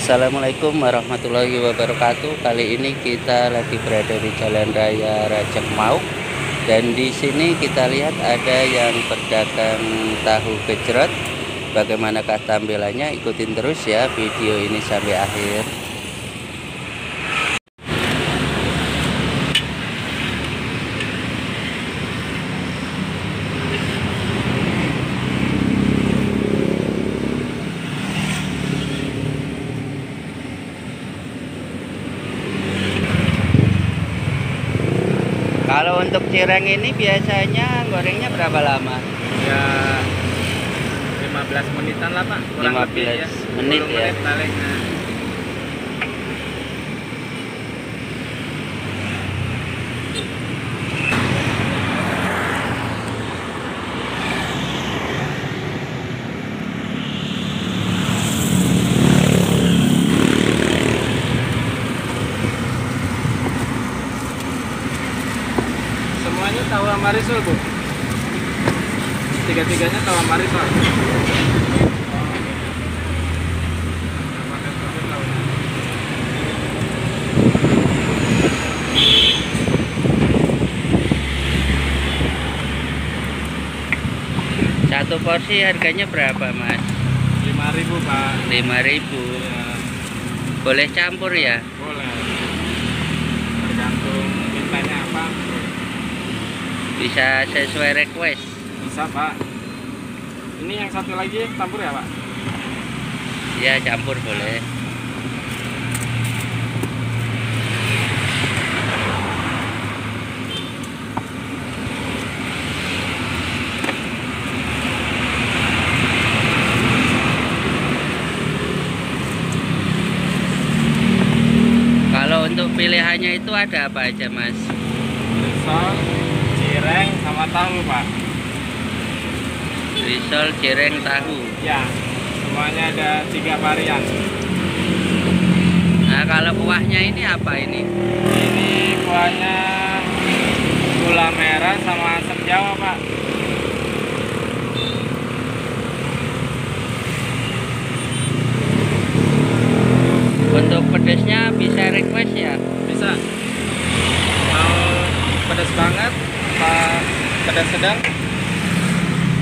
Assalamualaikum warahmatullahi wabarakatuh. Kali ini kita lagi berada di Jalan Raya Rajek Mauk, dan di sini kita lihat ada yang berdagang tahu gejrot. Bagaimanakah tampilannya? Ikutin terus ya video ini sampai akhir. Kalau untuk cireng ini biasanya gorengnya berapa lama? Ya 15 menitan lah Pak, kurang 15 lebih ya. menit 10 ya. menit paling. Semuanya tahu sama risol Bu. Tiga-tiganya tahu sama risol. Satu porsi harganya berapa Mas? 5.000 Pak. 5.000. Ya, Boleh campur ya? boleh. Tergantung mintanya apa. Bisa sesuai request. Bisa Pak. Ini yang satu lagi campur ya Pak? Ya, campur boleh. Kalau untuk pilihannya itu ada apa aja Mas? Risol, cireng, sama tahu Pak. Risol, cireng, tahu. Ya, semuanya ada 3 varian. Nah, kalau kuahnya ini apa ini? Ini kuahnya gula merah sama asam jawa Pak. Untuk pedesnya bisa request ya? Bisa. Mau pedas banget apa pedas sedang?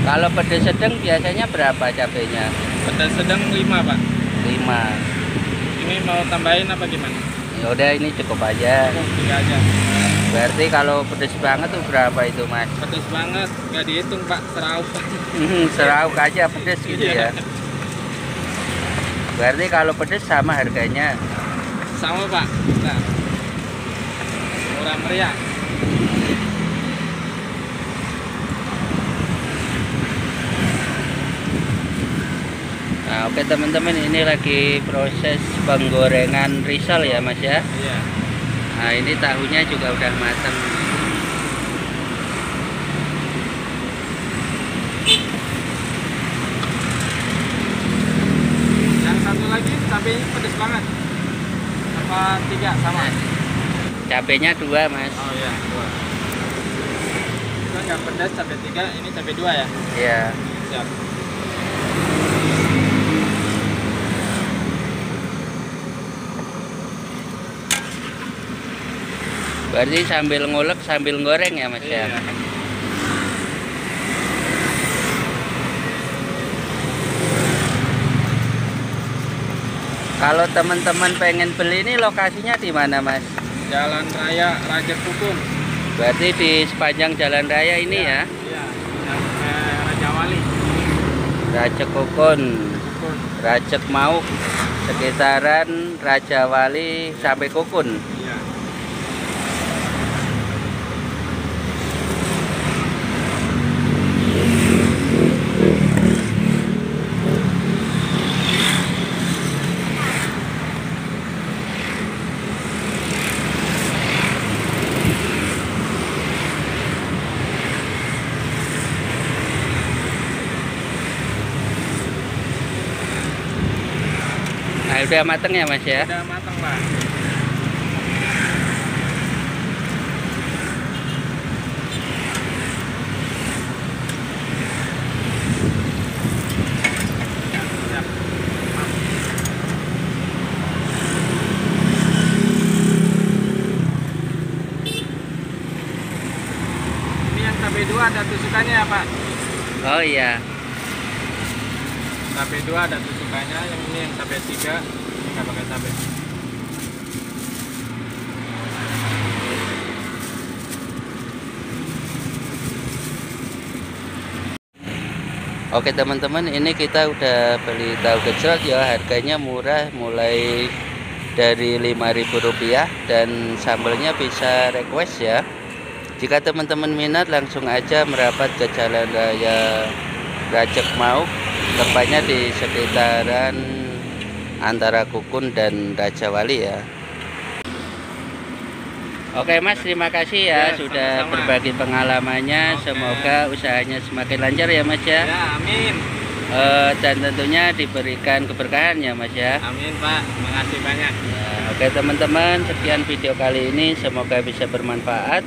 Kalau pedes sedang biasanya berapa cabenya? Pedas sedang 5 Pak. 5. Ini mau tambahin apa gimana? Ya udah, ini cukup aja. Oh, 3 aja. Berarti kalau pedes banget tuh berapa itu Mas? Pedas banget, nggak dihitung Pak, seraup. Serauk aja pedes gitu ya. Iya. Berarti kalau pedes sama harganya. Sama Pak. Nah, murah meriah. Nah, oke teman-teman, ini lagi proses penggorengan risol ya Mas ya. Iya. Nah, ini tahunya juga udah matang. Yang satu lagi cabenya pedas banget. Apa 3 sama? Cabenya 2 Mas. Oh iya, 2. Itu nggak pedas cabai 3, ini cabai 2 ya? Iya. Siap. Berarti sambil ngulek sambil goreng ya Mas ya. Iya. Kalau teman-teman pengen beli ini lokasinya di mana Mas? Jalan Raya Rajek Kukun. Berarti di sepanjang jalan raya ini ya. Iya. Raja Wali. Rajek Kukun, Kukun. Rajek Mauk, sekitaran Raja Wali sampai Kukun. Iya. Nah, udah mateng ya Mas ya. Udah matang Pak. tusukannya ya Pak. Oh iya. Tape 2 ada tusukannya, yang ini yang tape 3 ini nggak pakai tape. Oke teman-teman, ini kita udah beli tahu gejrot ya, harganya murah, mulai dari Rp5.000 dan sambelnya bisa request ya. Jika teman-teman minat langsung aja merapat ke Jalan Raya Racek Mauk, tepatnya di sekitaran antara Kukun dan Raja Wali ya. Oke Mas, terima kasih ya, sudah sama-sama. berbagi pengalamannya. Semoga usahanya semakin lancar ya Mas ya. Ya, amin. Dan tentunya diberikan keberkahan ya Mas ya. Amin Pak, makasih banyak. Oke teman-teman, sekian video kali ini, semoga bisa bermanfaat.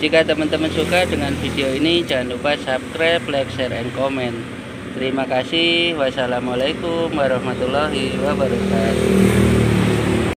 Jika teman-teman suka dengan video ini, jangan lupa subscribe, like, share, and comment. Terima kasih. Wassalamualaikum warahmatullahi wabarakatuh.